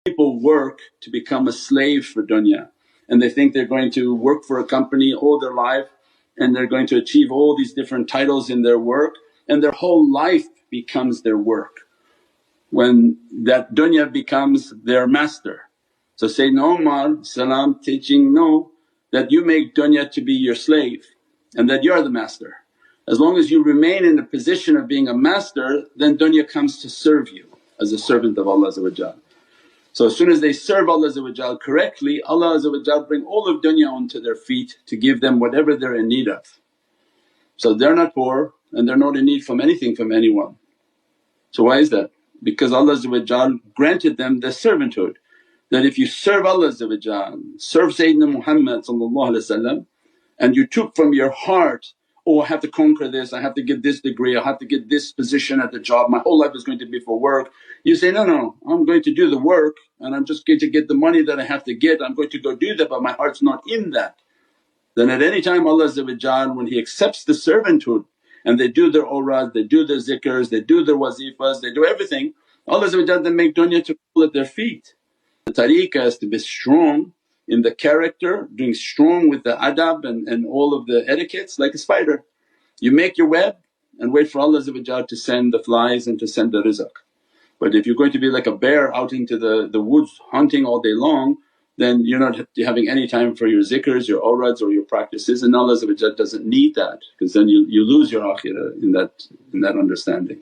People work to become a slave for dunya and they think they're going to work for a company all their life and they're going to achieve all these different titles in their work and their whole life becomes their work when that dunya becomes their master. So Sayyidina Umar salam teaching, no, that you make dunya to be your slave and that you're the master. As long as you remain in the position of being a master then dunya comes to serve you as a servant of Allah. So as soon as they serve Allah correctly, Allah bring all of dunya onto their feet to give them whatever they're in need of. So they're not poor and they're not in need from anything from anyone. So why is that? Because Allah granted them the servanthood that if you serve Allah, serve Sayyidina Muhammad and you took from your heart, oh I have to conquer this, I have to get this degree, I have to get this position at the job, my whole life is going to be for work. You say, no, I'm going to do the work and I'm just going to get the money that I have to get, I'm going to go do that but my heart's not in that. Then at any time Allah when He accepts the servanthood and they do their awrad, they do their zikrs, they do their wazifas, they do everything, Allah then make dunya to fall at their feet. The tariqah is to be strong in the character, doing strong with the adab and all of the etiquettes like a spider. You make your web and wait for Allah to send the flies and to send the rizq. But if you're going to be like a bear out into the woods hunting all day long, then you're not having any time for your zikrs, your awrads or your practices, and Allah doesn't need that because then you lose your akhirah in that understanding.